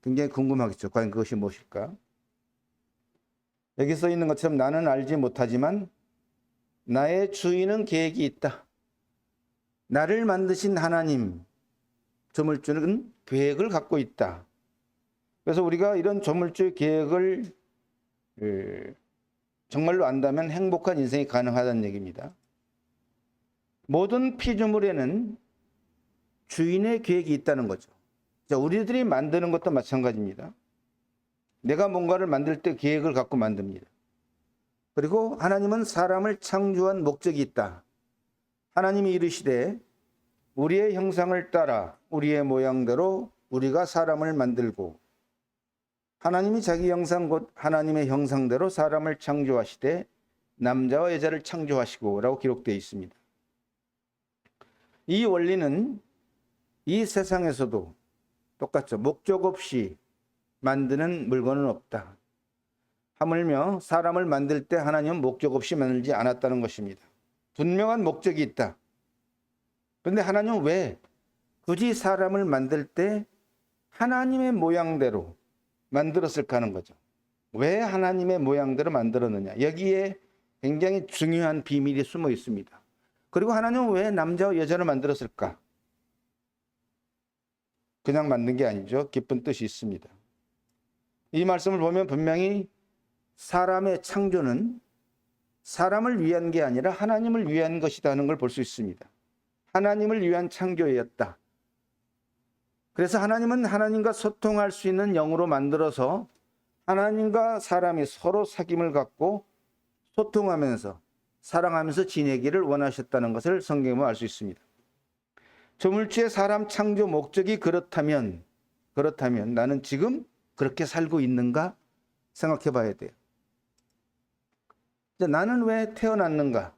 굉장히 궁금하겠죠. 과연 그것이 무엇일까? 여기 써 있는 것처럼 나는 알지 못하지만 나의 주인은 계획이 있다. 나를 만드신 하나님, 조물주는 계획을 갖고 있다. 그래서 우리가 이런 조물주의 계획을 정말로 안다면 행복한 인생이 가능하다는 얘기입니다. 모든 피조물에는 주인의 계획이 있다는 거죠. 자, 우리들이 만드는 것도 마찬가지입니다. 내가 뭔가를 만들 때 계획을 갖고 만듭니다. 그리고 하나님은 사람을 창조한 목적이 있다. 하나님이 이르시되 우리의 형상을 따라 우리의 모양대로 우리가 사람을 만들고, 하나님이 자기 형상 곧 하나님의 형상대로 사람을 창조하시되 남자와 여자를 창조하시고 라고 기록되어 있습니다. 이 원리는 이 세상에서도 똑같죠. 목적 없이 만드는 물건은 없다. 하물며 사람을 만들 때 하나님은 목적 없이 만들지 않았다는 것입니다. 분명한 목적이 있다. 그런데 하나님은 왜 굳이 사람을 만들 때 하나님의 모양대로 만들었을까 하는 거죠. 왜 하나님의 모양대로 만들었느냐. 여기에 굉장히 중요한 비밀이 숨어 있습니다. 그리고 하나님은 왜 남자와 여자를 만들었을까? 그냥 만든 게 아니죠. 깊은 뜻이 있습니다. 이 말씀을 보면 분명히 사람의 창조는 사람을 위한 게 아니라 하나님을 위한 것이다 하는 걸 볼 수 있습니다. 하나님을 위한 창조였다. 그래서 하나님은 하나님과 소통할 수 있는 영으로 만들어서 하나님과 사람이 서로 사귐을 갖고 소통하면서 사랑하면서 지내기를 원하셨다는 것을 성경에 보면 알 수 있습니다. 조물주의 사람 창조 목적이 그렇다면 나는 지금 그렇게 살고 있는가 생각해 봐야 돼요. 나는 왜 태어났는가?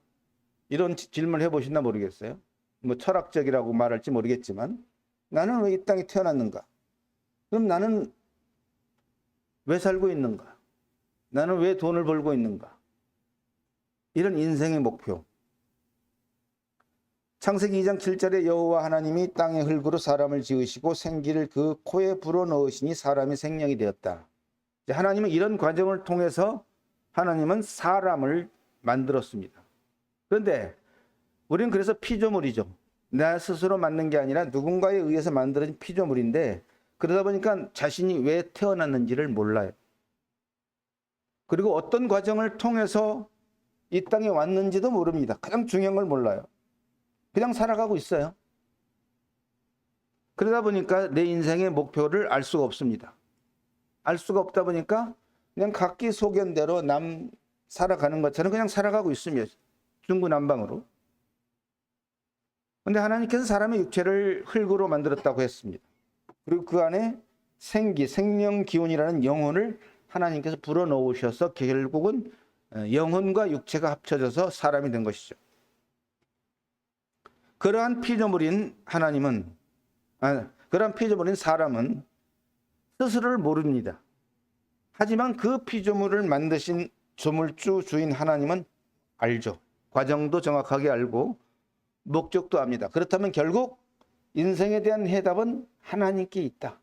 이런 질문을 해보셨나 모르겠어요. 뭐 철학적이라고 말할지 모르겠지만 나는 왜 이 땅에 태어났는가? 그럼 나는 왜 살고 있는가? 나는 왜 돈을 벌고 있는가? 이런 인생의 목표. 창세기 2장 7절에 여호와 하나님이 땅의 흙으로 사람을 지으시고 생기를 그 코에 불어넣으시니 사람이 생명이 되었다. 하나님은 이런 과정을 통해서 하나님은 사람을 만들었습니다. 그런데 우리는 그래서 피조물이죠. 나 스스로 만든 게 아니라 누군가에 의해서 만들어진 피조물인데, 그러다 보니까 자신이 왜 태어났는지를 몰라요. 그리고 어떤 과정을 통해서 이 땅에 왔는지도 모릅니다. 가장 중요한 걸 몰라요. 그냥 살아가고 있어요. 그러다 보니까 내 인생의 목표를 알 수가 없습니다. 알 수가 없다 보니까 그냥 각기 소견대로 남 살아가는 것처럼 그냥 살아가고 있습니다. 중구난방으로. 그런데 하나님께서 사람의 육체를 흙으로 만들었다고 했습니다. 그리고 그 안에 생명 기운이라는 영혼을 하나님께서 불어넣으셔서 결국은 영혼과 육체가 합쳐져서 사람이 된 것이죠. 그러한 피조물인 사람은 스스로를 모릅니다. 하지만 그 피조물을 만드신 조물주 주인 하나님은 알죠. 과정도 정확하게 알고 목적도 압니다. 그렇다면 결국 인생에 대한 해답은 하나님께 있다.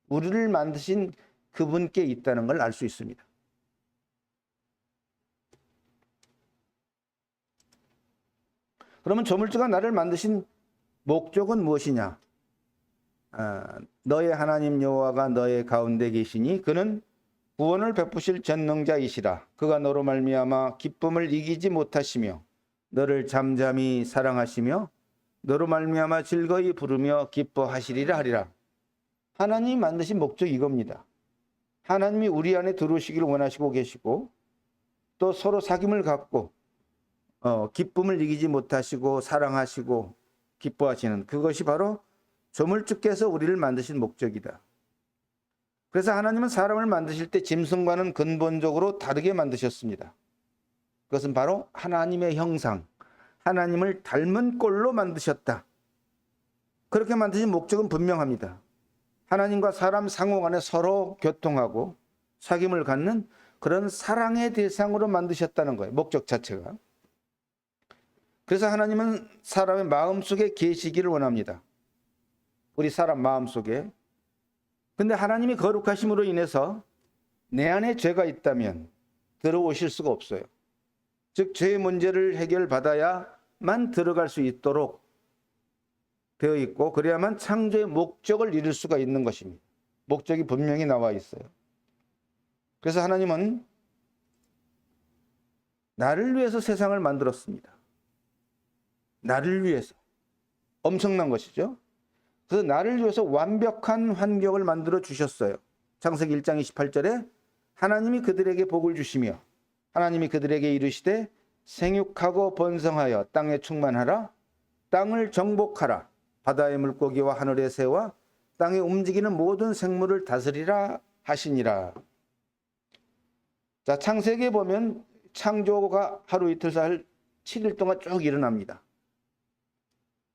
우리를 만드신 그분께 있다는 걸 알 수 있습니다. 그러면 조물주가 나를 만드신 목적은 무엇이냐? 너의 하나님 여호와가 너의 가운데 계시니 그는 구원을 베푸실 전능자이시라. 그가 너로 말미암아 기쁨을 이기지 못하시며 너를 잠잠히 사랑하시며 너로 말미암아 즐거이 부르며 기뻐하시리라 하리라. 하나님이 만드신 목적이 이겁니다. 하나님이 우리 안에 들어오시기를 원하시고 계시고, 또 서로 사귐을 갖고 기쁨을 이기지 못하시고 사랑하시고 기뻐하시는 그것이 바로 조물주께서 우리를 만드신 목적이다. 그래서 하나님은 사람을 만드실 때 짐승과는 근본적으로 다르게 만드셨습니다. 그것은 바로 하나님의 형상, 하나님을 닮은 꼴로 만드셨다. 그렇게 만드신 목적은 분명합니다. 하나님과 사람 상호 간에 서로 교통하고 사귐을 갖는 그런 사랑의 대상으로 만드셨다는 거예요. 목적 자체가. 그래서 하나님은 사람의 마음속에 계시기를 원합니다. 우리 사람 마음속에 근데 하나님이 거룩하심으로 인해서 내 안에 죄가 있다면 들어오실 수가 없어요. 즉 죄의 문제를 해결받아야만 들어갈 수 있도록 되어 있고, 그래야만 창조의 목적을 이룰 수가 있는 것입니다. 목적이 분명히 나와 있어요. 그래서 하나님은 나를 위해서 세상을 만들었습니다. 나를 위해서. 엄청난 것이죠. 그래서 나를 위해서 완벽한 환경을 만들어 주셨어요. 창세기 1장 28절에 하나님이 그들에게 복을 주시며 하나님이 그들에게 이르시되 생육하고 번성하여 땅에 충만하라, 땅을 정복하라, 바다의 물고기와 하늘의 새와 땅에 움직이는 모든 생물을 다스리라 하시니라. 자, 창세기에 보면 창조가 하루 이틀 사흘 7일 동안 쭉 일어납니다.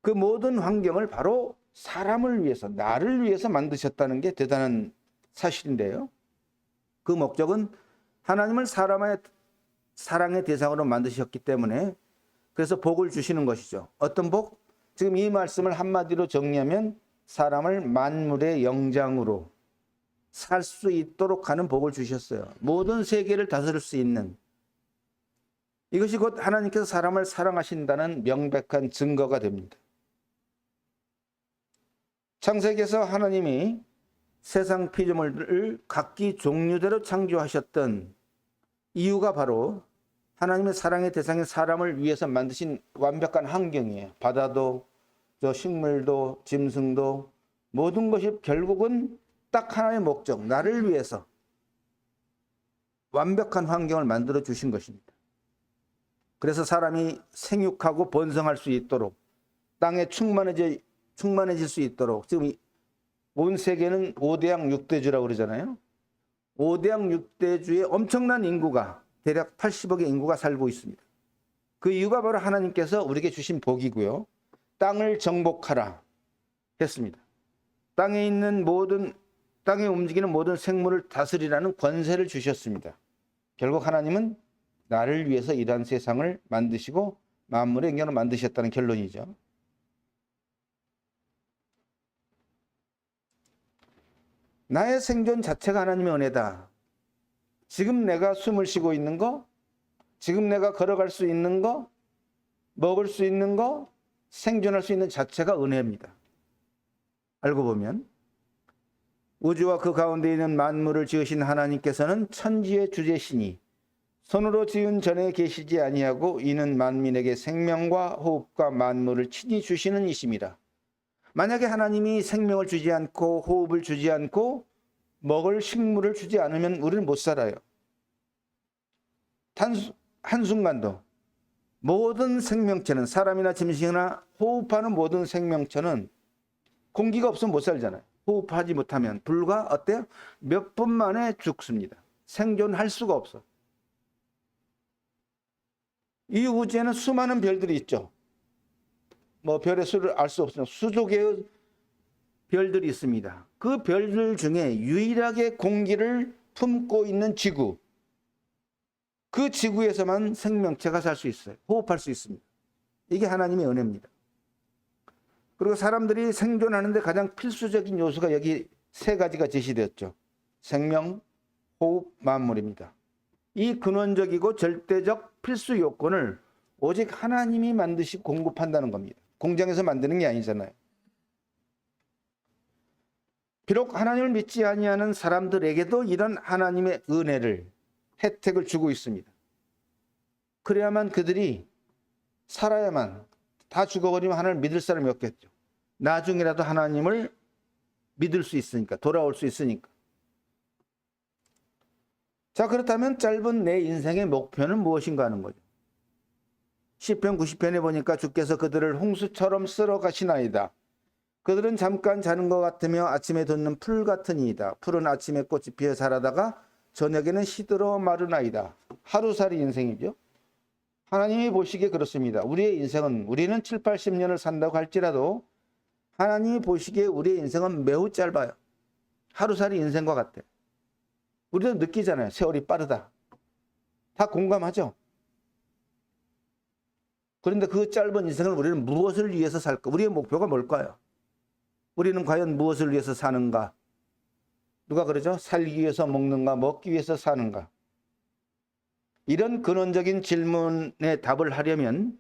그 모든 환경을 바로 사람을 위해서, 나를 위해서 만드셨다는 게 대단한 사실인데요. 그 목적은 하나님을 사랑의 대상으로 만드셨기 때문에, 그래서 복을 주시는 것이죠. 어떤 복? 지금 이 말씀을 한마디로 정리하면 사람을 만물의 영장으로 살 수 있도록 하는 복을 주셨어요. 모든 세계를 다스릴 수 있는, 이것이 곧 하나님께서 사람을 사랑하신다는 명백한 증거가 됩니다. 창세기에서 하나님이 세상 피조물을 각기 종류대로 창조하셨던 이유가 바로 하나님의 사랑의 대상인 사람을 위해서 만드신 완벽한 환경이에요. 바다도, 저 식물도, 짐승도, 모든 것이 결국은 딱 하나의 목적, 나를 위해서 완벽한 환경을 만들어 주신 것입니다. 그래서 사람이 생육하고 번성할 수 있도록, 땅에 충만해질 수 있도록, 지금 온 세계는 5대양 6대주라고 그러잖아요. 5대양 6대주의 엄청난 인구가, 대략 80억의 인구가 살고 있습니다. 그 이유가 바로 하나님께서 우리에게 주신 복이고요. 땅을 정복하라 했습니다. 땅에 움직이는 모든 생물을 다스리라는 권세를 주셨습니다. 결국 하나님은 나를 위해서 이러한 세상을 만드시고 만물의 영향을 만드셨다는 결론이죠. 나의 생존 자체가 하나님의 은혜다. 지금 내가 숨을 쉬고 있는 거, 지금 내가 걸어갈 수 있는 거, 먹을 수 있는 거, 생존할 수 있는 자체가 은혜입니다. 알고 보면 우주와 그 가운데 있는 만물을 지으신 하나님께서는 천지의 주제시니 손으로 지은 전에 계시지 아니하고 이는 만민에게 생명과 호흡과 만물을 친히 주시는 이심이라. 만약에 하나님이 생명을 주지 않고 호흡을 주지 않고 먹을 식물을 주지 않으면 우리는 못 살아요. 한순간도 모든 생명체는, 사람이나 짐승이나 호흡하는 모든 생명체는 공기가 없으면 못 살잖아요. 호흡하지 못하면 불과 어때요? 몇 분 만에 죽습니다. 생존할 수가 없어. 이 우주에는 수많은 별들이 있죠. 뭐 별의 수를 알 수 없으나 수조 개의 별들이 있습니다. 그 별들 중에 유일하게 공기를 품고 있는 지구, 그 지구에서만 생명체가 살 수 있어요. 호흡할 수 있습니다. 이게 하나님의 은혜입니다. 그리고 사람들이 생존하는데 가장 필수적인 요소가 여기 세 가지가 제시되었죠. 생명, 호흡, 만물입니다. 이 근원적이고 절대적 필수 요건을 오직 하나님이 만드시고 공급한다는 겁니다. 공장에서 만드는 게 아니잖아요. 비록 하나님을 믿지 아니하는 사람들에게도 이런 하나님의 은혜를, 혜택을 주고 있습니다. 그래야만 그들이 살아야만, 다 죽어버리면 하나님을 믿을 사람이 없겠죠. 나중이라도 하나님을 믿을 수 있으니까, 돌아올 수 있으니까. 자, 그렇다면 짧은 내 인생의 목표는 무엇인가 하는 거죠. 시편 90편에 보니까 주께서 그들을 홍수처럼 쓸어 가시나이다. 그들은 잠깐 자는 것 같으며 아침에 돋는 풀 같으니이다. 풀은 아침에 꽃이 피어 자라다가 저녁에는 시들어 마르나이다. 하루살이 인생이죠. 하나님이 보시기에 그렇습니다. 우리의 인생은, 우리는 7, 80년을 산다고 할지라도 하나님이 보시기에 우리의 인생은 매우 짧아요. 하루살이 인생과 같아. 우리도 느끼잖아요. 세월이 빠르다. 다 공감하죠. 그런데 그 짧은 인생을 우리는 무엇을 위해서 살까? 우리의 목표가 뭘까요? 우리는 과연 무엇을 위해서 사는가? 누가 그러죠? 살기 위해서 먹는가, 먹기 위해서 사는가? 이런 근원적인 질문에 답을 하려면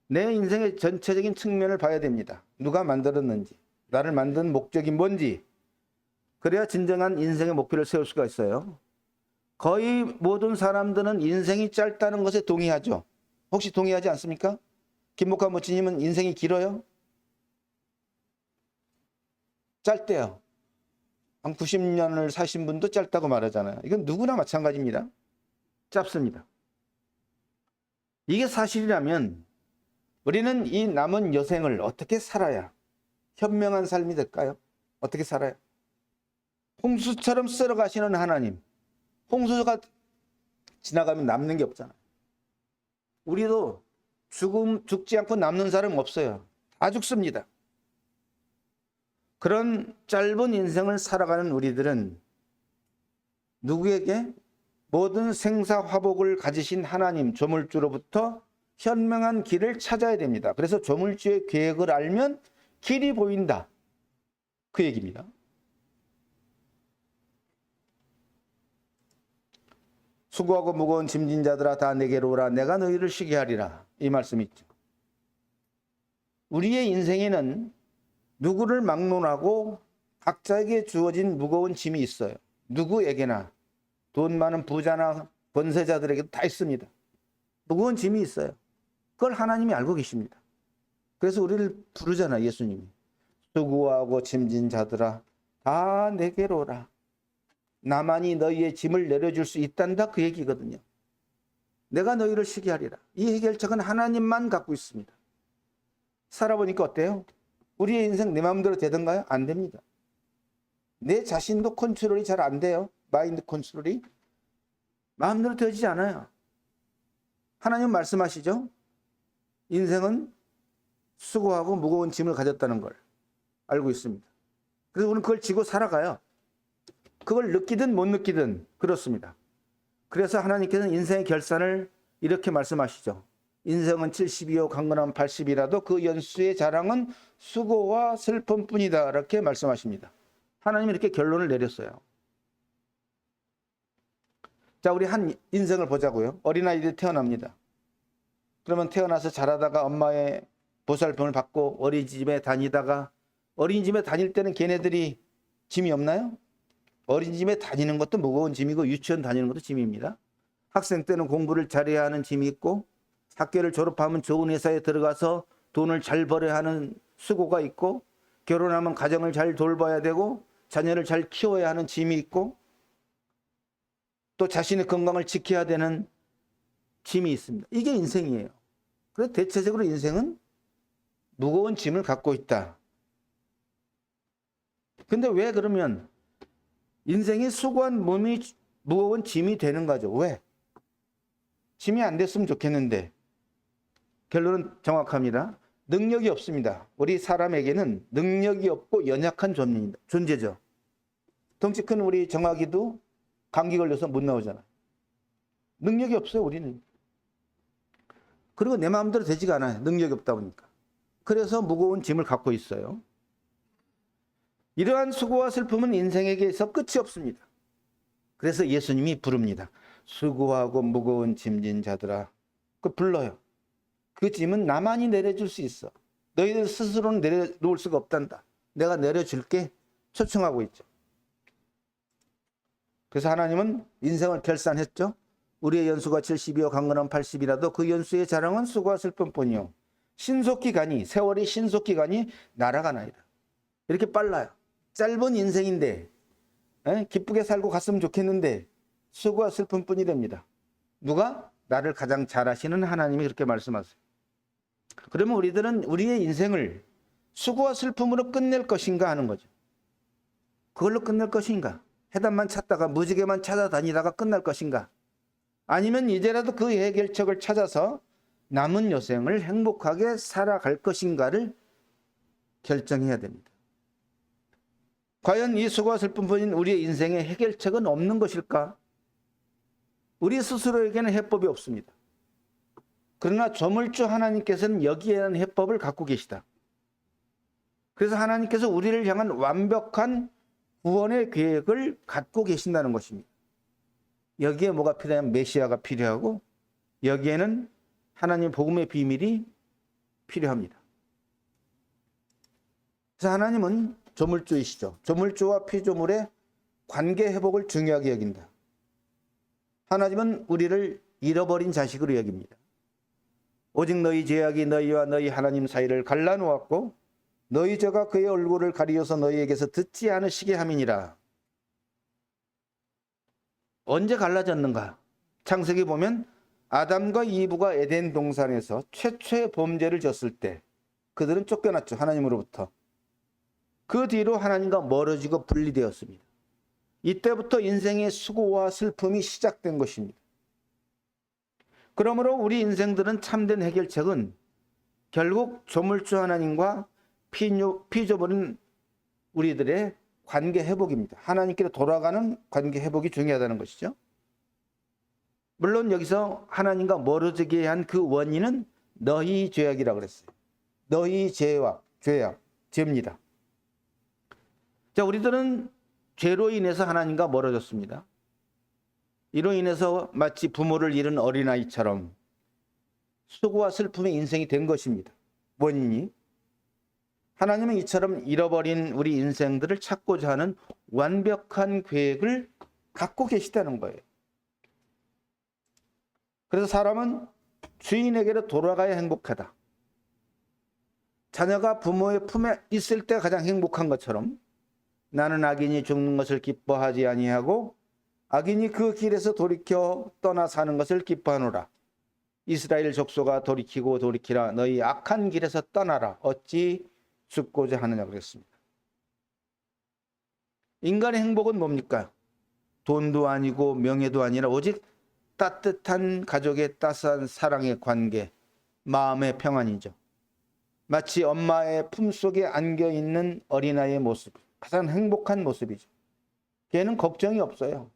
내 인생의 전체적인 측면을 봐야 됩니다. 누가 만들었는지, 나를 만든 목적이 뭔지, 그래야 진정한 인생의 목표를 세울 수가 있어요. 거의 모든 사람들은 인생이 짧다는 것에 동의하죠. 혹시 동의하지 않습니까? 김목화 모치님은 인생이 길어요? 짧대요. 한 90년을 사신 분도 짧다고 말하잖아요. 이건 누구나 마찬가지입니다. 짧습니다. 이게 사실이라면 우리는 이 남은 여생을 어떻게 살아야 현명한 삶이 될까요? 어떻게 살아요? 홍수처럼 쓸어가시는 하나님. 홍수가 지나가면 남는 게 없잖아요. 우리도 죽지 않고 남는 사람 없어요. 다 죽습니다. 그런 짧은 인생을 살아가는 우리들은 누구에게? 모든 생사화복을 가지신 하나님 조물주로부터 현명한 길을 찾아야 됩니다. 그래서 조물주의 계획을 알면 길이 보인다. 그 얘기입니다. 수고하고 무거운 짐진 자들아 다 내게로 오라. 내가 너희를 쉬게 하리라. 이 말씀이 있죠. 우리의 인생에는 누구를 막론하고 각자에게 주어진 무거운 짐이 있어요. 누구에게나. 돈 많은 부자나 권세자들에게도 다 있습니다. 무거운 짐이 있어요. 그걸 하나님이 알고 계십니다. 그래서 우리를 부르잖아요. 예수님이. 수고하고 짐진 자들아 다 내게로 오라. 나만이 너희의 짐을 내려줄 수 있단다. 그 얘기거든요. 내가 너희를 쉬게 하리라. 이 해결책은 하나님만 갖고 있습니다. 살아보니까 어때요? 우리의 인생 내 마음대로 되던가요? 안 됩니다. 내 자신도 컨트롤이 잘 안 돼요. 마인드 컨트롤이 마음대로 되지 않아요. 하나님 말씀하시죠. 인생은 수고하고 무거운 짐을 가졌다는 걸 알고 있습니다. 그래서 우리는 그걸 지고 살아가요. 그걸 느끼든 못 느끼든 그렇습니다. 그래서 하나님께서는 인생의 결산을 이렇게 말씀하시죠. 인생은 70이요 강건하면 80이라도 그 연수의 자랑은 수고와 슬픔뿐이다. 이렇게 말씀하십니다. 하나님이 이렇게 결론을 내렸어요. 자, 우리 한 인생을 보자고요. 어린아이들이 태어납니다. 그러면 태어나서 자라다가 엄마의 보살핌을 받고 어린이집에 다니다가 어린이집에 다닐 때는 걔네들이 짐이 없나요? 어린이집에 다니는 것도 무거운 짐이고 유치원 다니는 것도 짐입니다. 학생 때는 공부를 잘해야 하는 짐이 있고 학교를 졸업하면 좋은 회사에 들어가서 돈을 잘 벌어야 하는 수고가 있고 결혼하면 가정을 잘 돌봐야 되고 자녀를 잘 키워야 하는 짐이 있고 또 자신의 건강을 지켜야 되는 짐이 있습니다. 이게 인생이에요. 그래서 대체적으로 인생은 무거운 짐을 갖고 있다. 근데 왜 그러면 인생이 수고한 몸이 무거운 짐이 되는 거죠? 왜? 짐이 안 됐으면 좋겠는데 결론은 정확합니다. 능력이 없습니다. 우리 사람에게는 능력이 없고 연약한 존재죠. 덩치 큰 우리 정학이도 감기 걸려서 못 나오잖아. 능력이 없어요, 우리는. 그리고 내 마음대로 되지가 않아요. 능력이 없다 보니까. 그래서 무거운 짐을 갖고 있어요. 이러한 수고와 슬픔은 인생에게서 끝이 없습니다. 그래서 예수님이 부릅니다. 수고하고 무거운 짐진 자들아. 그 불러요. 그 짐은 나만이 내려줄 수 있어. 너희들 스스로는 내려놓을 수가 없단다. 내가 내려줄게. 초청하고 있죠. 그래서 하나님은 인생을 결산했죠. 우리의 연수가 70이요 강건한 80이라도 그 연수의 자랑은 수고와 슬픔뿐이요. 신속히 가니 세월이 신속히 가니 날아가나이다. 이렇게 빨라요. 짧은 인생인데 기쁘게 살고 갔으면 좋겠는데 수고와 슬픔뿐이 됩니다. 누가? 나를 가장 잘 아시는 하나님이 그렇게 말씀하세요. 그러면 우리들은 우리의 인생을 수고와 슬픔으로 끝낼 것인가 하는 거죠. 그걸로 끝낼 것인가? 해답만 찾다가 무지개만 찾아다니다가 끝날 것인가? 아니면 이제라도 그 해결책을 찾아서 남은 여생을 행복하게 살아갈 것인가를 결정해야 됩니다. 과연 이 수고와 슬픔뿐인 우리의 인생의 해결책은 없는 것일까? 우리 스스로에게는 해법이 없습니다. 그러나 조물주 하나님께서는 여기에 대한 해법을 갖고 계시다. 그래서 하나님께서 우리를 향한 완벽한 구원의 계획을 갖고 계신다는 것입니다. 여기에 뭐가 필요하냐면 메시아가 필요하고 여기에는 하나님 복음의 비밀이 필요합니다. 그래서 하나님은 조물주이시죠. 조물주와 피조물의 관계 회복을 중요하게 여긴다. 하나님은 우리를 잃어버린 자식으로 여깁니다. 오직 너희 죄악이 너희와 너희 하나님 사이를 갈라놓았고 너희 죄가 그의 얼굴을 가리어서 너희에게서 듣지 않으시게 함이니라. 언제 갈라졌는가? 창세기 보면 아담과 이브가 에덴 동산에서 최초의 범죄를 졌을 때 그들은 쫓겨났죠. 하나님으로부터. 그 뒤로 하나님과 멀어지고 분리되었습니다. 이때부터 인생의 수고와 슬픔이 시작된 것입니다. 그러므로 우리 인생들은 참된 해결책은 결국 조물주 하나님과 피조물인 우리들의 관계 회복입니다. 하나님께로 돌아가는 관계 회복이 중요하다는 것이죠. 물론 여기서 하나님과 멀어지게 한 그 원인은 너희 죄악이라고 그랬어요. 너희 죄악, 죄입니다. 자, 우리들은 죄로 인해서 하나님과 멀어졌습니다. 이로 인해서 마치 부모를 잃은 어린아이처럼 수고와 슬픔의 인생이 된 것입니다. 원인이 하나님은 이처럼 잃어버린 우리 인생들을 찾고자 하는 완벽한 계획을 갖고 계시다는 거예요. 그래서 사람은 주인에게로 돌아가야 행복하다. 자녀가 부모의 품에 있을 때 가장 행복한 것처럼 나는 악인이 죽는 것을 기뻐하지 아니하고 악인이 그 길에서 돌이켜 떠나 사는 것을 기뻐하노라. 이스라엘 족속아 돌이키고 돌이키라. 너희 악한 길에서 떠나라. 어찌 죽고자 하느냐 그랬습니다. 인간의 행복은 뭡니까? 돈도 아니고 명예도 아니라 오직 따뜻한 가족의 따스한 사랑의 관계, 마음의 평안이죠. 마치 엄마의 품속에 안겨있는 어린아이의 모습, 가장 행복한 모습이죠. 걔는 걱정이 없어요.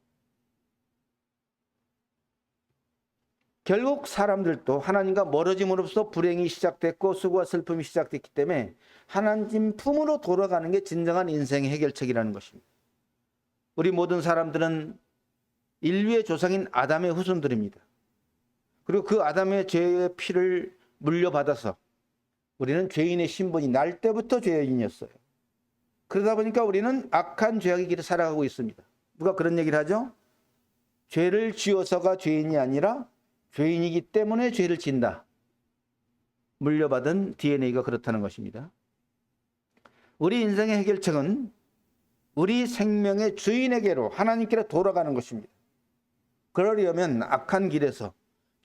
결국 사람들도 하나님과 멀어짐으로써 불행이 시작됐고 수고와 슬픔이 시작됐기 때문에 하나님 품으로 돌아가는 게 진정한 인생의 해결책이라는 것입니다. 우리 모든 사람들은 인류의 조상인 아담의 후손들입니다. 그리고 그 아담의 죄의 피를 물려받아서 우리는 죄인의 신분이 날 때부터 죄인이었어요. 그러다 보니까 우리는 악한 죄악의 길을 살아가고 있습니다. 누가 그런 얘기를 하죠? 죄를 지어서가 죄인이 아니라 죄인이기 때문에 죄를 진다. 물려받은 DNA가 그렇다는 것입니다. 우리 인생의 해결책은 우리 생명의 주인에게로 하나님께로 돌아가는 것입니다. 그러려면 악한 길에서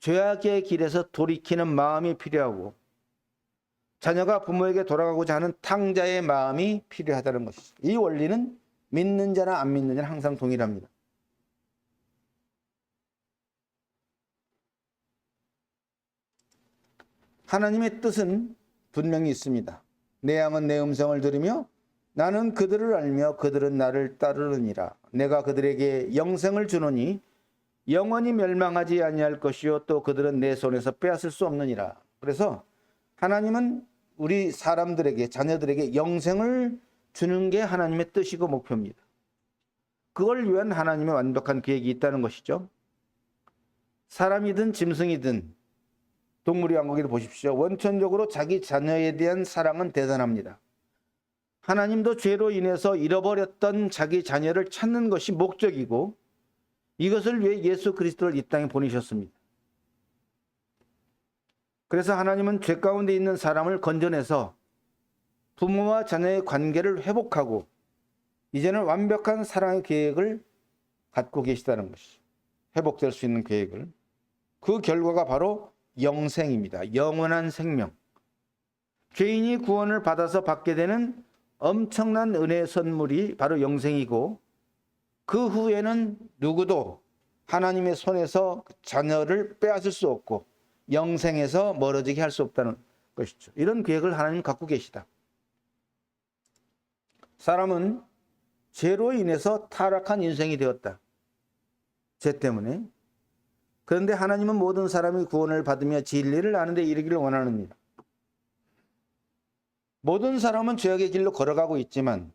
죄악의 길에서 돌이키는 마음이 필요하고 자녀가 부모에게 돌아가고자 하는 탕자의 마음이 필요하다는 것이죠. 이 원리는 믿는 자나 안 믿는 자는 항상 동일합니다. 하나님의 뜻은 분명히 있습니다. 내 양은 내 음성을 들으며 나는 그들을 알며 그들은 나를 따르느니라. 내가 그들에게 영생을 주노니 영원히 멸망하지 아니할 것이요 또 그들은 내 손에서 빼앗을 수 없느니라. 그래서 하나님은 우리 사람들에게 자녀들에게 영생을 주는 게 하나님의 뜻이고 목표입니다. 그걸 위한 하나님의 완벽한 계획이 있다는 것이죠. 사람이든 짐승이든 동물의 왕국을 보십시오. 원천적으로 자기 자녀에 대한 사랑은 대단합니다. 하나님도 죄로 인해서 잃어버렸던 자기 자녀를 찾는 것이 목적이고 이것을 위해 예수 그리스도를 이 땅에 보내셨습니다. 그래서 하나님은 죄 가운데 있는 사람을 건져내서 부모와 자녀의 관계를 회복하고 이제는 완벽한 사랑의 계획을 갖고 계시다는 것이죠. 회복될 수 있는 계획을. 그 결과가 바로 영생입니다. 영원한 생명. 죄인이 구원을 받아서 받게 되는 엄청난 은혜의 선물이 바로 영생이고 그 후에는 누구도 하나님의 손에서 자녀를 빼앗을 수 없고 영생에서 멀어지게 할 수 없다는 것이죠. 이런 계획을 하나님 갖고 계시다. 사람은 죄로 인해서 타락한 인생이 되었다. 죄 때문에. 그런데 하나님은 모든 사람이 구원을 받으며 진리를 아는 데 이르기를 원하느니라. 모든 사람은 죄악의 길로 걸어가고 있지만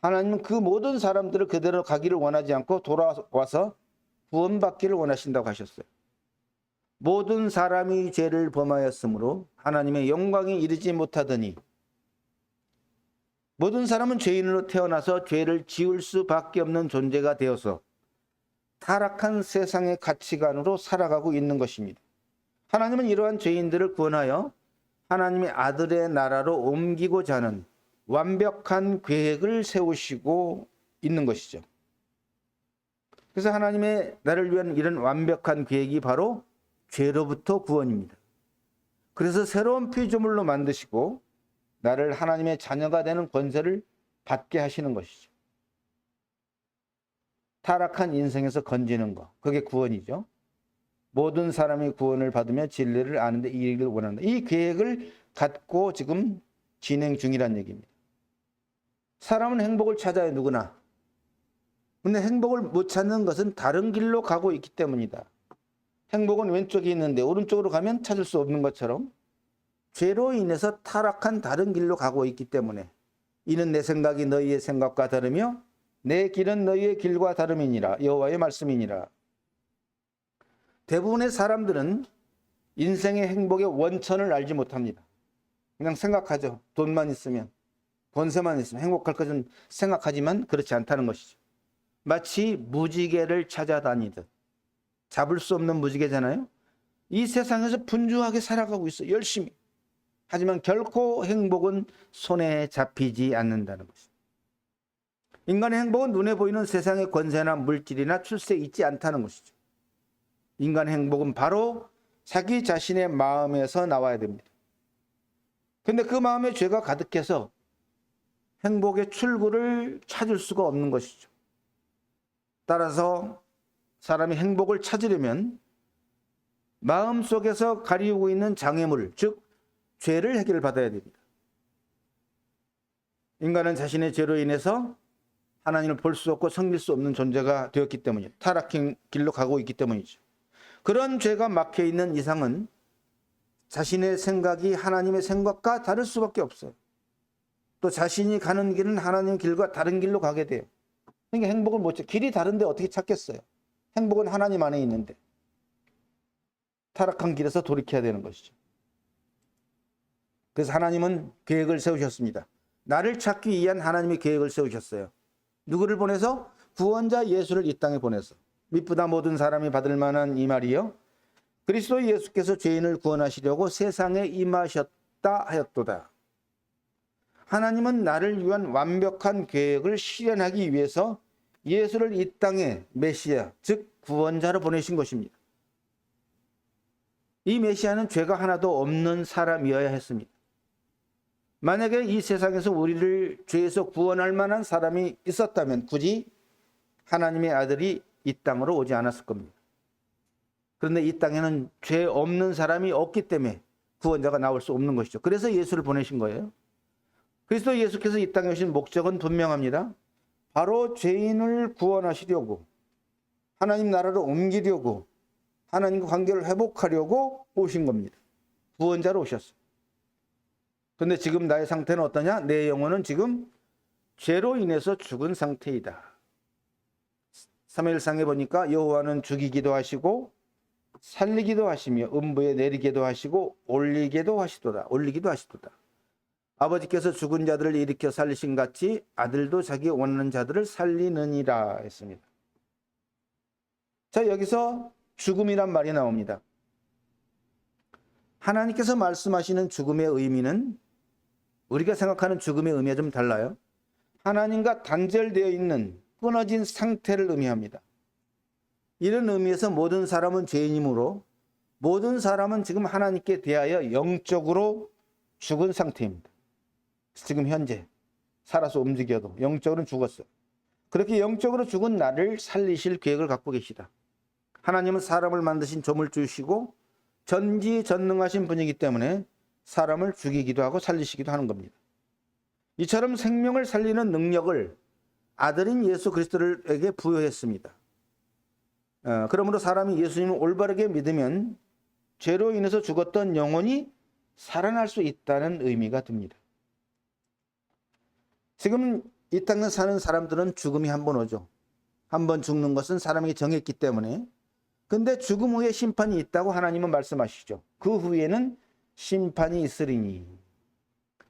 하나님은 그 모든 사람들을 그대로 가기를 원하지 않고 돌아와서 구원받기를 원하신다고 하셨어요. 모든 사람이 죄를 범하였으므로 하나님의 영광에 이르지 못하더니 모든 사람은 죄인으로 태어나서 죄를 지을 수밖에 없는 존재가 되어서 타락한 세상의 가치관으로 살아가고 있는 것입니다. 하나님은 이러한 죄인들을 구원하여 하나님의 아들의 나라로 옮기고자 하는 완벽한 계획을 세우시고 있는 것이죠. 그래서 하나님의 나를 위한 이런 완벽한 계획이 바로 죄로부터 구원입니다. 그래서 새로운 피조물로 만드시고 나를 하나님의 자녀가 되는 권세를 받게 하시는 것이죠. 타락한 인생에서 건지는 것, 그게 구원이죠. 모든 사람이 구원을 받으며 진리를 아는데 이르기를 원한다. 이 계획을 갖고 지금 진행 중이란 얘기입니다. 사람은 행복을 찾아요, 누구나. 근데 행복을 못 찾는 것은 다른 길로 가고 있기 때문이다. 행복은 왼쪽에 있는데 오른쪽으로 가면 찾을 수 없는 것처럼 죄로 인해서 타락한 다른 길로 가고 있기 때문에 이는 내 생각이 너희의 생각과 다르며 내 길은 너희의 길과 다름이니라. 여호와의 말씀이니라. 대부분의 사람들은 인생의 행복의 원천을 알지 못합니다. 그냥 생각하죠. 돈만 있으면, 권세만 있으면 행복할 것은 생각하지만 그렇지 않다는 것이죠. 마치 무지개를 찾아다니듯. 잡을 수 없는 무지개잖아요. 이 세상에서 분주하게 살아가고 있어, 열심히. 하지만 결코 행복은 손에 잡히지 않는다는 것입니다. 인간의 행복은 눈에 보이는 세상의 권세나 물질이나 출세에 있지 않다는 것이죠. 인간의 행복은 바로 자기 자신의 마음에서 나와야 됩니다. 근데 그 마음에 죄가 가득해서 행복의 출구를 찾을 수가 없는 것이죠. 따라서 사람이 행복을 찾으려면 마음속에서 가리우고 있는 장애물, 즉 죄를 해결받아야 됩니다. 인간은 자신의 죄로 인해서 하나님을 볼 수 없고 섬길 수 없는 존재가 되었기 때문이죠. 타락한 길로 가고 있기 때문이죠. 그런 죄가 막혀있는 이상은 자신의 생각이 하나님의 생각과 다를 수밖에 없어요. 또 자신이 가는 길은 하나님의 길과 다른 길로 가게 돼요. 그러니까 행복을 못 찾, 길이 다른데 어떻게 찾겠어요? 행복은 하나님 안에 있는데. 타락한 길에서 돌이켜야 되는 것이죠. 그래서 하나님은 계획을 세우셨습니다. 나를 찾기 위한 하나님의 계획을 세우셨어요. 누구를 보내서? 구원자 예수를 이 땅에 보내서. 미쁘다 모든 사람이 받을 만한 이 말이요. 그리스도 예수께서 죄인을 구원하시려고 세상에 임하셨다 하였도다. 하나님은 나를 위한 완벽한 계획을 실현하기 위해서 예수를 이 땅에 메시아, 즉 구원자로 보내신 것입니다. 이 메시아는 죄가 하나도 없는 사람이어야 했습니다. 만약에 이 세상에서 우리를 죄에서 구원할 만한 사람이 있었다면 굳이 하나님의 아들이 이 땅으로 오지 않았을 겁니다. 그런데 이 땅에는 죄 없는 사람이 없기 때문에 구원자가 나올 수 없는 것이죠. 그래서 예수를 보내신 거예요. 그리스도 예수께서 이 땅에 오신 목적은 분명합니다. 바로 죄인을 구원하시려고, 하나님 나라로 옮기려고, 하나님과 관계를 회복하려고 오신 겁니다. 구원자로 오셨어요. 그런데 지금 나의 상태는 어떠냐? 내 영혼은 지금 죄로 인해서 죽은 상태이다. 사무엘상에 보니까 여호와는 죽이기도 하시고 살리기도 하시며 음부에 내리기도 하시고 올리기도 하시도다. 아버지께서 죽은 자들을 일으켜 살리신 같이 아들도 자기 원하는 자들을 살리느니라 했습니다. 자, 여기서 죽음이란 말이 나옵니다. 하나님께서 말씀하시는 죽음의 의미는 우리가 생각하는 죽음의 의미와 좀 달라요. 하나님과 단절되어 있는 끊어진 상태를 의미합니다. 이런 의미에서 모든 사람은 죄인이므로 모든 사람은 지금 하나님께 대하여 영적으로 죽은 상태입니다. 지금 현재 살아서 움직여도 영적으로는 죽었어요. 그렇게 영적으로 죽은 나를 살리실 계획을 갖고 계시다. 하나님은 사람을 만드신 조물주시고 전지전능하신 분이기 때문에 사람을 죽이기도 하고 살리시기도 하는 겁니다. 이처럼 생명을 살리는 능력을 아들인 예수 그리스도에게 부여했습니다. 그러므로 사람이 예수님을 올바르게 믿으면 죄로 인해서 죽었던 영혼이 살아날 수 있다는 의미가 듭니다. 지금 이 땅에 사는 사람들은 죽음이 한 번 오죠. 한 번 죽는 것은 사람에게 정했기 때문에. 근데 죽음 후에 심판이 있다고 하나님은 말씀하시죠. 그 후에는 심판이 있으리니.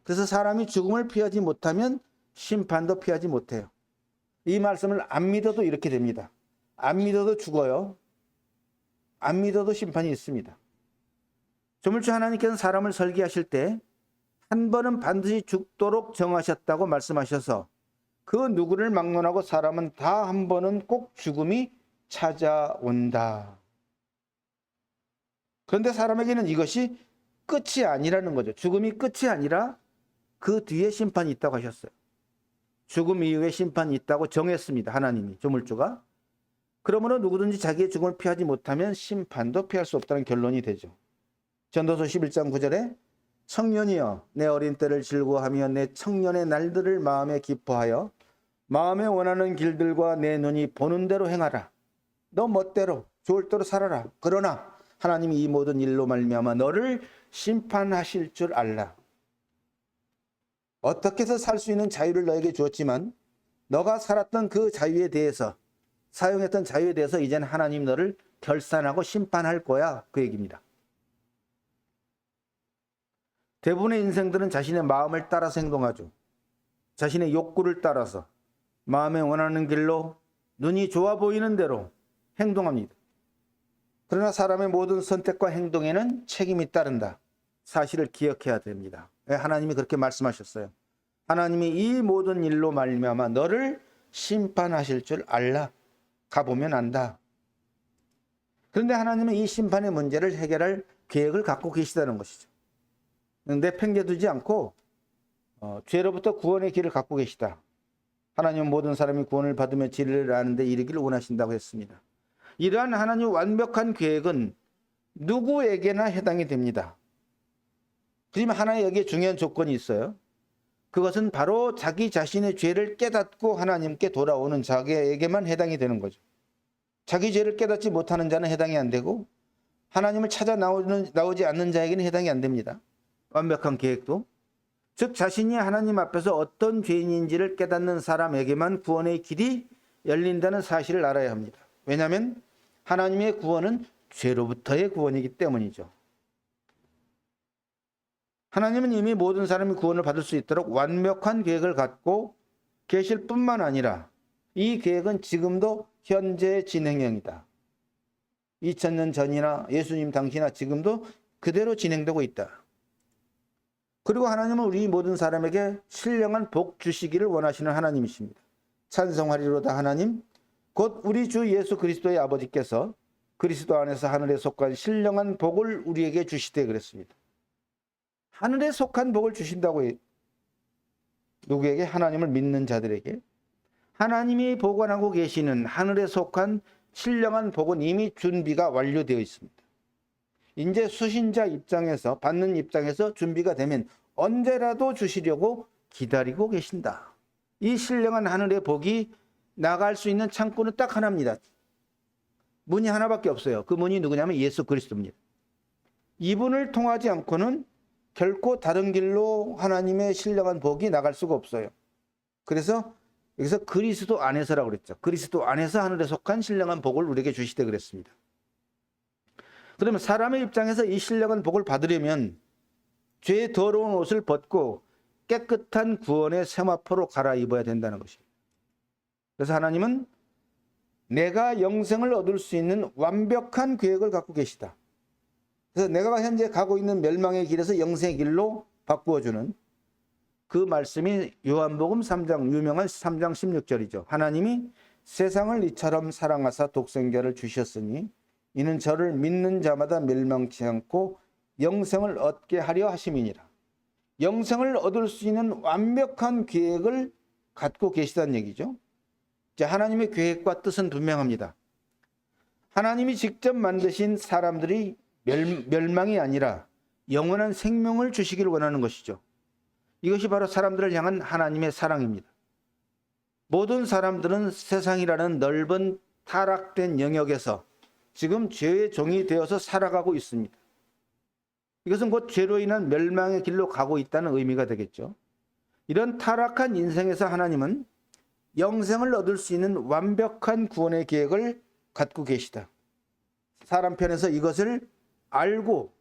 그래서 사람이 죽음을 피하지 못하면 심판도 피하지 못해요. 이 말씀을 안 믿어도 이렇게 됩니다. 안 믿어도 죽어요. 안 믿어도 심판이 있습니다. 조물주 하나님께서는 사람을 설계하실 때 한 번은 반드시 죽도록 정하셨다고 말씀하셔서 그 누구를 막론하고 사람은 다 한 번은 꼭 죽음이 찾아온다. 그런데 사람에게는 이것이 끝이 아니라는 거죠. 죽음이 끝이 아니라 그 뒤에 심판이 있다고 하셨어요. 죽음 이후에 심판이 있다고 정했습니다. 하나님이, 조물주가. 그러므로 누구든지 자기의 죽음을 피하지 못하면 심판도 피할 수 없다는 결론이 되죠. 전도서 11장 9절에 청년이여 내 어린 때를 즐거워하며 내 청년의 날들을 마음에 기뻐하여 마음에 원하는 길들과 내 눈이 보는 대로 행하라. 너 멋대로 좋을 대로 살아라. 그러나 하나님이 이 모든 일로 말미암아 너를 심판하실 줄 알라. 어떻게 해서 살 수 있는 자유를 너에게 주었지만 너가 살았던 그 자유에 대해서, 사용했던 자유에 대해서 이제는 하나님 너를 결산하고 심판할 거야. 그 얘기입니다. 대부분의 인생들은 자신의 마음을 따라서 행동하죠. 자신의 욕구를 따라서 마음에 원하는 길로 눈이 좋아 보이는 대로 행동합니다. 그러나 사람의 모든 선택과 행동에는 책임이 따른다. 사실을 기억해야 됩니다. 하나님이 그렇게 말씀하셨어요. 하나님이 이 모든 일로 말미암아 너를 심판하실 줄 알라. 가보면 안다. 그런데 하나님은 이 심판의 문제를 해결할 계획을 갖고 계시다는 것이죠. 내팽개두지 않고 죄로부터 구원의 길을 갖고 계시다. 하나님은 모든 사람이 구원을 받으며 진리를 아는 데 이르기를 원하신다고 했습니다. 이러한 하나님의 완벽한 계획은 누구에게나 해당이 됩니다. 그렇지만 하나의 여기에 중요한 조건이 있어요. 그것은 바로 자기 자신의 죄를 깨닫고 하나님께 돌아오는 자에게만 해당이 되는 거죠. 자기 죄를 깨닫지 못하는 자는 해당이 안 되고 하나님을 찾아 나오지 않는 자에게는 해당이 안 됩니다. 완벽한 계획도. 즉 자신이 하나님 앞에서 어떤 죄인인지를 깨닫는 사람에게만 구원의 길이 열린다는 사실을 알아야 합니다. 왜냐하면 하나님의 구원은 죄로부터의 구원이기 때문이죠. 하나님은 이미 모든 사람이 구원을 받을 수 있도록 완벽한 계획을 갖고 계실 뿐만 아니라 이 계획은 지금도 현재 진행형이다. 2000년 전이나 예수님 당시나 지금도 그대로 진행되고 있다. 그리고 하나님은 우리 모든 사람에게 신령한 복 주시기를 원하시는 하나님이십니다. 찬송하리로다 하나님, 곧 우리 주 예수 그리스도의 아버지께서 그리스도 안에서 하늘에 속한 신령한 복을 우리에게 주시되 그랬습니다. 하늘에 속한 복을 주신다고 해요. 누구에게? 하나님을 믿는 자들에게. 하나님이 보관하고 계시는 하늘에 속한 신령한 복은 이미 준비가 완료되어 있습니다. 이제 수신자 입장에서, 받는 입장에서 준비가 되면 언제라도 주시려고 기다리고 계신다. 이 신령한 하늘의 복이 나갈 수 있는 창구는 딱 하나입니다. 문이 하나밖에 없어요. 그 문이 누구냐면 예수 그리스도입니다. 이분을 통하지 않고는 결코 다른 길로 하나님의 신령한 복이 나갈 수가 없어요. 그래서 여기서 그리스도 안에서라고 그랬죠. 그리스도 안에서 하늘에 속한 신령한 복을 우리에게 주시되 그랬습니다. 그러면 사람의 입장에서 이 신령한 복을 받으려면 죄의 더러운 옷을 벗고 깨끗한 구원의 세마포로 갈아입어야 된다는 것입니다. 그래서 하나님은 내가 영생을 얻을 수 있는 완벽한 계획을 갖고 계시다. 그래서 내가 현재 가고 있는 멸망의 길에서 영생의 길로 바꾸어주는 그 말씀이 요한복음 3장, 유명한 3장 16절이죠. 하나님이 세상을 이처럼 사랑하사 독생자를 주셨으니 이는 저를 믿는 자마다 멸망치 않고 영생을 얻게 하려 하심이니라. 영생을 얻을 수 있는 완벽한 계획을 갖고 계시다는 얘기죠. 하나님의 계획과 뜻은 분명합니다. 하나님이 직접 만드신 사람들이 멸망이 아니라 영원한 생명을 주시기를 원하는 것이죠. 이것이 바로 사람들을 향한 하나님의 사랑입니다. 모든 사람들은 세상이라는 넓은 타락된 영역에서 지금 죄의 종이 되어서 살아가고 있습니다. 이것은 곧 죄로 인한 멸망의 길로 가고 있다는 의미가 되겠죠. 이런 타락한 인생에서 하나님은 영생을 얻을 수 있는 완벽한 구원의 계획을 갖고 계시다. 사람 편에서 이것을 알고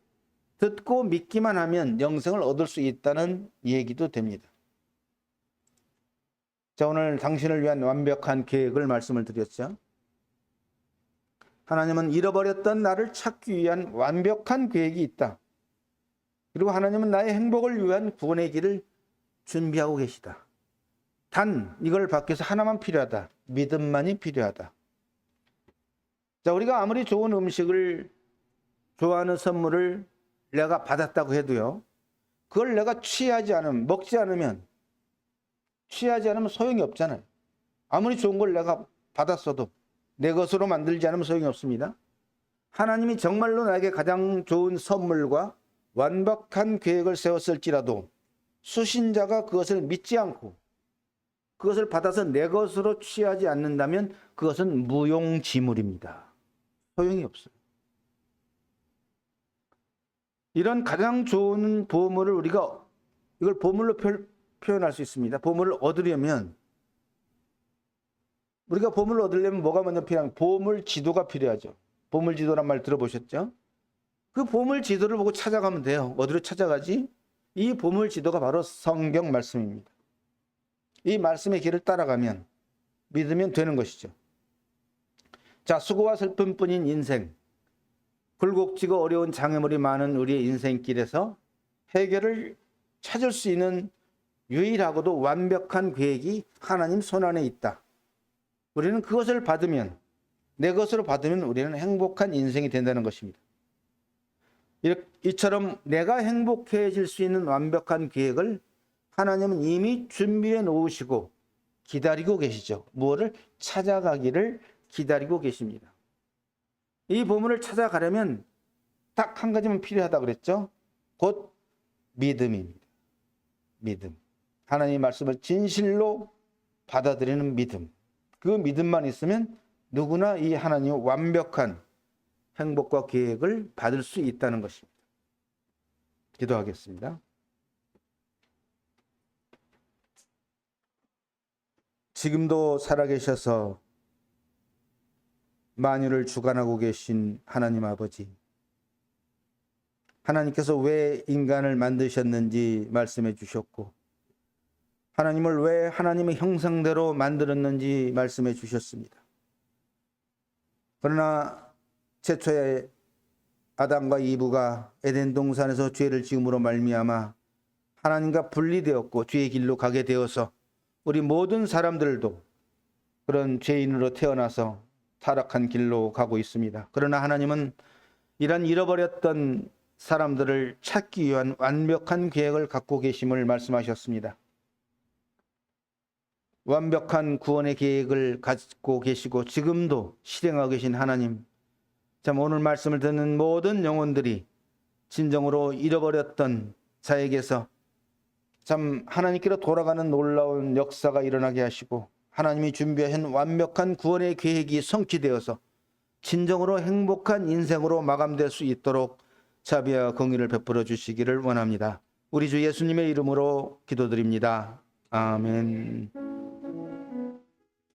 듣고 믿기만 하면 영생을 얻을 수 있다는 얘기도 됩니다. 자, 오늘 당신을 위한 완벽한 계획을 말씀을 드렸죠. 하나님은 잃어버렸던 나를 찾기 위한 완벽한 계획이 있다. 그리고 하나님은 나의 행복을 위한 구원의 길을 준비하고 계시다. 단 이걸 받기 위해서 하나만 필요하다. 믿음만이 필요하다. 자, 우리가 아무리 좋은 음식을 좋아하는 선물을 내가 받았다고 해도요, 그걸 내가 먹지 않으면 소용이 없잖아요. 아무리 좋은 걸 내가 받았어도 내 것으로 만들지 않으면 소용이 없습니다. 하나님이 정말로 나에게 가장 좋은 선물과 완벽한 계획을 세웠을지라도 수신자가 그것을 믿지 않고 그것을 받아서 내 것으로 취하지 않는다면 그것은 무용지물입니다. 소용이 없어요. 이런 가장 좋은 보물을 우리가 이걸 보물로 표현할 수 있습니다. 보물을 얻으려면 우리가 보물을 얻으려면 뭐가 먼저 필요한? 보물 지도가 필요하죠. 보물 지도란 말 들어보셨죠? 그 보물 지도를 보고 찾아가면 돼요. 어디로 찾아가지? 이 보물 지도가 바로 성경 말씀입니다. 이 말씀의 길을 따라가면 믿으면 되는 것이죠. 자, 수고와 슬픔뿐인 인생, 굴곡지고 어려운 장애물이 많은 우리의 인생길에서 해결을 찾을 수 있는 유일하고도 완벽한 계획이 하나님 손안에 있다. 우리는 그것을 받으면, 내 것으로 받으면 우리는 행복한 인생이 된다는 것입니다. 이처럼 내가 행복해질 수 있는 완벽한 계획을 하나님은 이미 준비해 놓으시고 기다리고 계시죠. 무엇을? 찾아가기를 기다리고 계십니다. 이 보물을 찾아가려면 딱 한 가지만 필요하다고 그랬죠. 곧 믿음입니다. 믿음. 하나님의 말씀을 진실로 받아들이는 믿음. 그 믿음만 있으면 누구나 이 하나님의 완벽한 행복과 계획을 받을 수 있다는 것입니다. 기도하겠습니다. 지금도 살아계셔서 만유를 주관하고 계신 하나님 아버지, 하나님께서 왜 인간을 만드셨는지 말씀해 주셨고, 하나님을 왜 하나님의 형상대로 만들었는지 말씀해 주셨습니다. 그러나 최초의 아담과 이브가 에덴 동산에서 죄를 지음으로 말미암아 하나님과 분리되었고 죄의 길로 가게 되어서 우리 모든 사람들도 그런 죄인으로 태어나서 타락한 길로 가고 있습니다. 그러나 하나님은 이런 잃어버렸던 사람들을 찾기 위한 완벽한 계획을 갖고 계심을 말씀하셨습니다. 완벽한 구원의 계획을 갖고 계시고 지금도 실행하고 계신 하나님, 참 오늘 말씀을 듣는 모든 영혼들이 진정으로 잃어버렸던 자에게서 참 하나님께로 돌아가는 놀라운 역사가 일어나게 하시고 하나님이 준비하신 완벽한 구원의 계획이 성취되어서 진정으로 행복한 인생으로 마감될 수 있도록 자비와 공의를 베풀어 주시기를 원합니다. 우리 주 예수님의 이름으로 기도드립니다. 아멘.